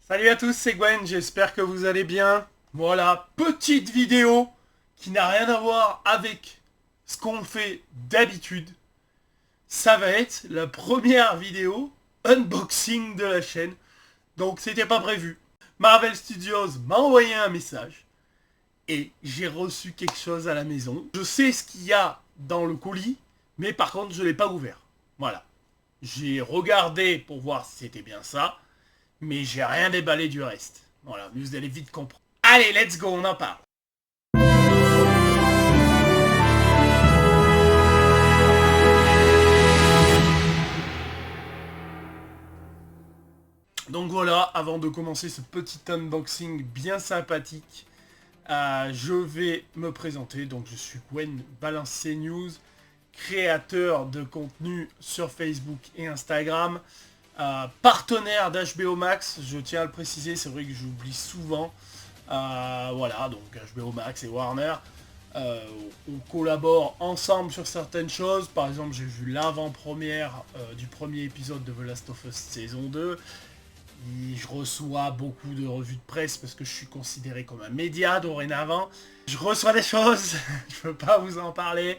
Salut à tous, c'est Gwen, j'espère que vous allez bien. Voilà, petite vidéo qui n'a rien à voir avec ce qu'on fait d'habitude. Ça va être la première vidéo unboxing de la chaîne, donc c'était pas prévu. Marvel Studios m'a envoyé un message et j'ai reçu quelque chose à la maison. Je sais ce qu'il y a dans le colis, mais par contre je l'ai pas ouvert. Voilà. J'ai regardé pour voir si c'était bien ça. Mais j'ai rien déballé du reste. Voilà, vous allez vite comprendre. Allez, let's go, on en parle. Donc voilà, avant de commencer ce petit unboxing bien sympathique, je vais me présenter. Donc je suis Gwen Balance News, créateur de contenu sur Facebook et Instagram, partenaire d'HBO Max, je tiens à le préciser, c'est vrai que j'oublie souvent. Voilà, donc HBO Max et Warner, on collabore ensemble sur certaines choses. Par exemple, j'ai vu l'avant-première du premier épisode de The Last of Us saison 2. Et je reçois beaucoup de revues de presse parce que je suis considéré comme un média dorénavant. Je reçois des choses, je peux pas vous en parler.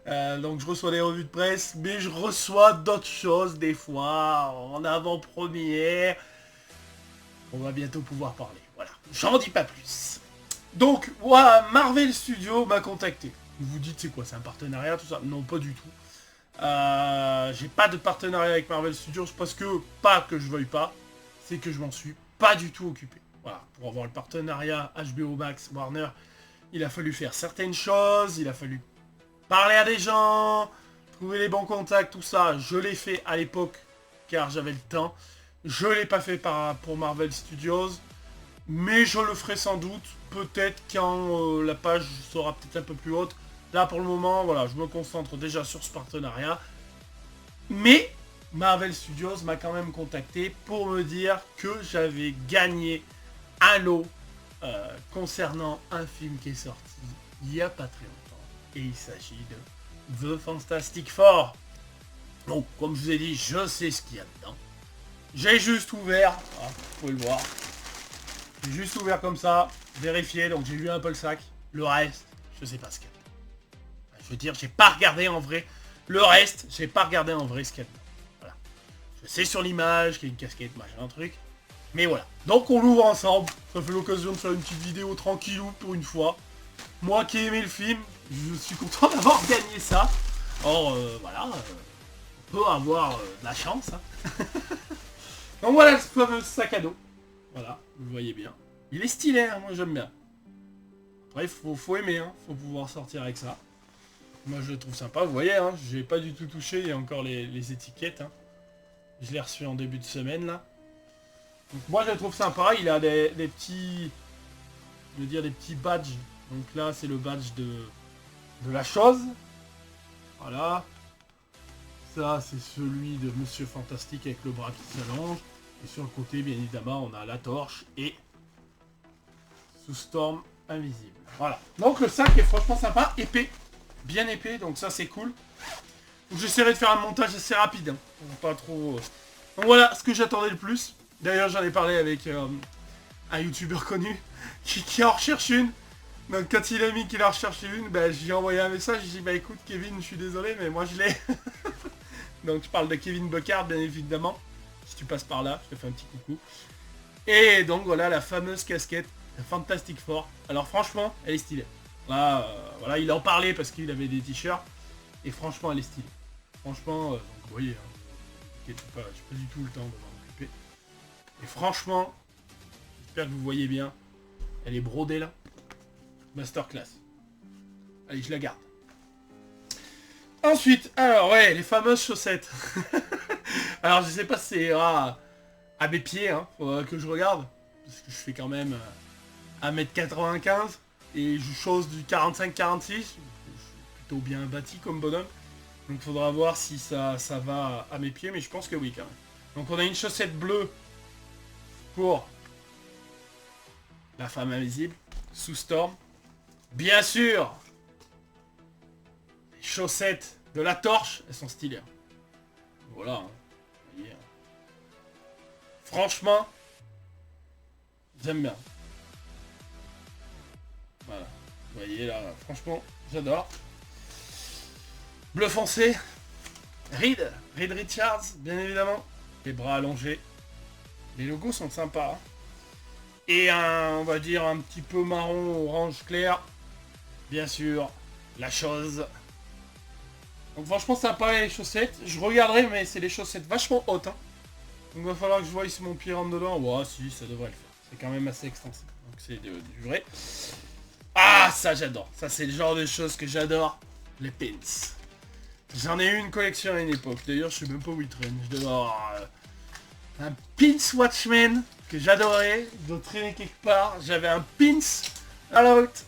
Donc je reçois des revues de presse, mais je reçois d'autres choses des fois en avant-première. On va bientôt pouvoir parler. Voilà, j'en dis pas plus. Donc, voilà, Marvel Studios m'a contacté. Vous vous dites, c'est quoi, c'est un partenariat, tout ça? Non, pas du tout. J'ai pas de partenariat avec Marvel Studios parce que, pas que je veuille pas, c'est que je m'en suis pas du tout occupé. Voilà, pour avoir le partenariat HBO Max, Warner, il a fallu faire certaines choses, il a fallu parler à des gens, trouver les bons contacts, tout ça. Je l'ai fait à l'époque, car j'avais le temps. Je l'ai pas fait pour Marvel Studios. Mais je le ferai sans doute, peut-être quand la page sera peut-être un peu plus haute. Là pour le moment, voilà, je me concentre déjà sur ce partenariat. Mais Marvel Studios m'a quand même contacté pour me dire que j'avais gagné un lot concernant un film qui est sorti il n'y a pas très longtemps. Et il s'agit de The Fantastic Four. Donc comme je vous ai dit, je sais ce qu'il y a dedans. J'ai juste ouvert, voilà, vous pouvez le voir. J'ai juste ouvert comme ça, vérifié, donc j'ai vu un peu le sac. Le reste, je sais pas ce qu'il y a. Je veux dire, j'ai pas regardé en vrai. Le reste, j'ai pas regardé en vrai ce qu'il y a. Voilà. Je sais sur l'image qu'il y a une casquette, machin, un truc. Mais voilà. Donc on l'ouvre ensemble. Ça fait l'occasion de faire une petite vidéo tranquillou pour une fois. Moi qui ai aimé le film, je suis content d'avoir gagné ça. Or, voilà, on peut avoir de la chance. Hein. Donc voilà ce fameux sac à dos. Voilà, vous le voyez bien. Il est stylé, hein, moi j'aime bien. Après, faut aimer, hein, faut pouvoir sortir avec ça. Moi je le trouve sympa, vous voyez, hein, j'ai pas du tout touché, il y a encore les étiquettes. Hein. Je l'ai reçu en début de semaine là. Donc moi je le trouve sympa, il a des petits... Je veux dire des petits badges. Donc là c'est le badge de la chose. Voilà. Ça c'est celui de Monsieur Fantastique avec le bras qui s'allonge. Et sur le côté bien évidemment on a la torche et sous Storm invisible. Voilà. Donc le sac est franchement sympa, épais, bien épais, donc ça c'est cool. J'essaierai de faire un montage assez rapide, hein, pas trop. Donc voilà ce que j'attendais le plus. D'ailleurs j'en ai parlé avec un youtubeur connu qui en recherche une. Donc quand il a mis qu'il en recherche une, bah, j'ai envoyé un message, j'ai dit bah écoute Kevin, je suis désolé mais moi je l'ai. Donc je parle de Kevin Buckard bien évidemment. Si tu passes par là, je te fais un petit coucou. Et donc voilà la fameuse casquette Fantastic Four. Alors franchement, elle est stylée. Là, voilà, il en parlait parce qu'il avait des t-shirts. Et franchement, elle est stylée. Franchement, donc vous voyez, hein, j'ai pas du tout le temps de m'en occuper. Et franchement, j'espère que vous voyez bien. Elle est brodée là. Masterclass. Allez, je la garde. Ensuite, alors ouais, les fameuses chaussettes. Alors je sais pas si c'est à mes pieds, hein, faudra que je regarde. Parce que je fais quand même 1m95 et je chose du 45-46. Je suis plutôt bien bâti comme bonhomme. Donc il faudra voir si ça va à mes pieds, mais je pense que oui quand même. Donc on a une chaussette bleue pour la femme invisible, sous Storm. Bien sûr, les chaussettes de la torche, elles sont stylées. Hein. Voilà, hein. Vous voyez, hein. Franchement, J'aime bien. Voilà. Vous voyez là, franchement, j'adore. Bleu foncé. Reed Richards, bien évidemment. Les bras allongés. Les logos sont sympas. Hein. Et on va dire un petit peu marron, orange clair. Bien sûr, la chose. Donc franchement sympa les chaussettes. Je regarderai, mais c'est des chaussettes vachement hautes. Hein. Donc il va falloir que je voie si mon pied rentre dedans. Ouais, si, ça devrait le faire. C'est quand même assez extensif. Donc c'est du vrai. Ah, ça j'adore. Ça c'est le genre de choses que j'adore. Les pins. J'en ai eu une collection à une époque. D'ailleurs, je sais même pas où il traîne. Je devais avoir un pins Watchmen que j'adorais. Il doit traîner quelque part. J'avais un pins à l'autre.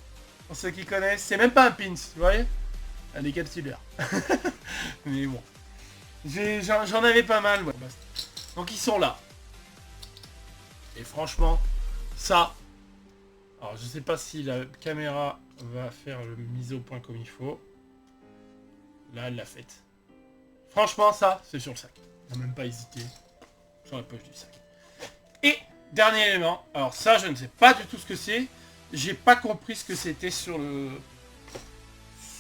Pour ceux qui connaissent, c'est même pas un pins, vous voyez? Un décapsuleur. Mais bon. J'en avais pas mal, ouais. Donc ils sont là. Et franchement, ça... Alors je sais pas si la caméra va faire le mise au point comme il faut. Là, elle l'a faite. Franchement, ça, c'est sur le sac. On n'a même pas hésité. Sur la poche du sac. Et, dernier élément. Alors ça, je ne sais pas du tout ce que c'est. J'ai pas compris ce que c'était sur le...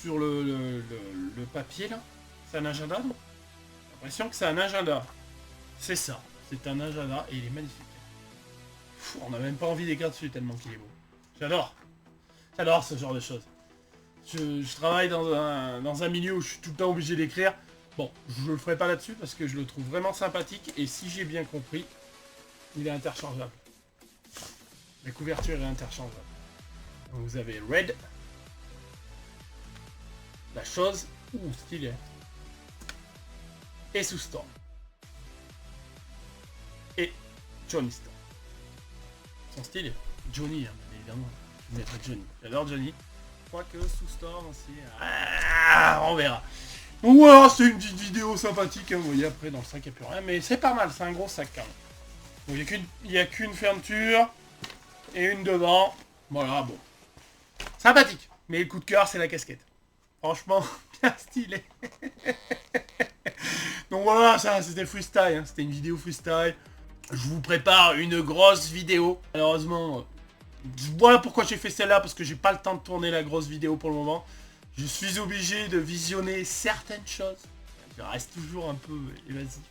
Sur le papier, là. C'est un agenda, non? J'ai l'impression que c'est un agenda. C'est ça. C'est un agenda et il est magnifique. Pff, on n'a même pas envie d'écrire dessus tellement qu'il est beau. J'adore. J'adore ce genre de choses. Je travaille dans un milieu où je suis tout le temps obligé d'écrire. Bon, je le ferai pas là-dessus parce que je le trouve vraiment sympathique. Et si j'ai bien compris, il est interchangeable. La couverture est interchangeable. Donc vous avez Red. La chose. Ouh, stylé. Et Sue Storm. Et Johnny Storm. Ils sont stylés. Johnny, hein, évidemment. Je vais mettre Johnny. J'adore Johnny. Je crois que Sue Storm aussi. Ah, on verra. Donc voilà, c'est une petite vidéo sympathique. Hein, vous voyez, après dans le sac il n'y a plus rien. Mais c'est pas mal, c'est un gros sac quand même. Donc il n'y a qu'une fermeture. Et une devant. Voilà, bon. Sympathique. Mais le coup de cœur, c'est la casquette. Franchement, bien stylé. Donc voilà, ça c'était freestyle. Hein. C'était une vidéo freestyle. Je vous prépare une grosse vidéo. Malheureusement, voilà pourquoi j'ai fait celle-là. Parce que j'ai pas le temps de tourner la grosse vidéo pour le moment. Je suis obligé de visionner certaines choses. Je reste toujours un peu évasif.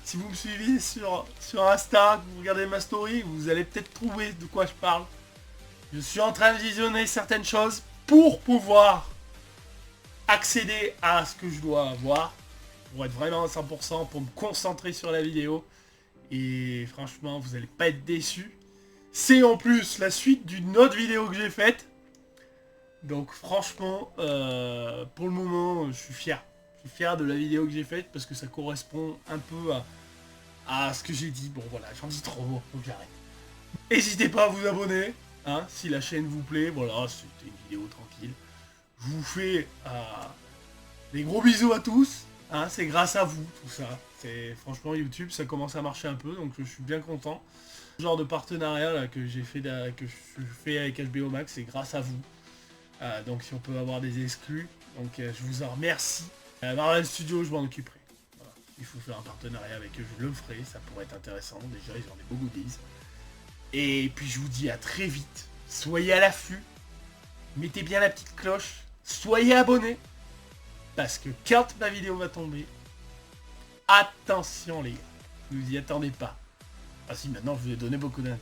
Si vous me suivez sur Insta, que vous regardez ma story, vous allez peut-être trouver de quoi je parle. Je suis en train de visionner certaines choses pour pouvoir accéder à ce que je dois avoir. Pour être vraiment à 100%, pour me concentrer sur la vidéo. Et franchement, vous n'allez pas être déçus. C'est en plus la suite d'une autre vidéo que j'ai faite. Donc franchement, pour le moment, je suis fier. Je suis fier de la vidéo que j'ai faite parce que ça correspond un peu à ce que j'ai dit. Bon voilà, j'en dis trop, faut que j'arrête. N'hésitez pas à vous abonner, hein, si la chaîne vous plaît. Voilà, c'était une vidéo tranquille. Je vous fais des gros bisous à tous. Hein, c'est grâce à vous, tout ça. C'est franchement YouTube, ça commence à marcher un peu, donc je suis bien content. Ce genre de partenariat là, que j'ai fait, que je fais avec HBO Max, c'est grâce à vous. Donc si on peut avoir des exclus, donc je vous en remercie. Marvel Studios, je m'en occuperai. Voilà. Il faut faire un partenariat avec eux, je le ferai, ça pourrait être intéressant. Déjà, ils ont des beaux goodies. Et puis je vous dis à très vite. Soyez à l'affût. Mettez bien la petite cloche. Soyez abonnés. Parce que quand ma vidéo va tomber, attention les gars, ne vous y attendez pas. Ah si, maintenant je vous ai donné beaucoup d'indices.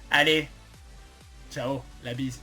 Allez, ciao, la bise.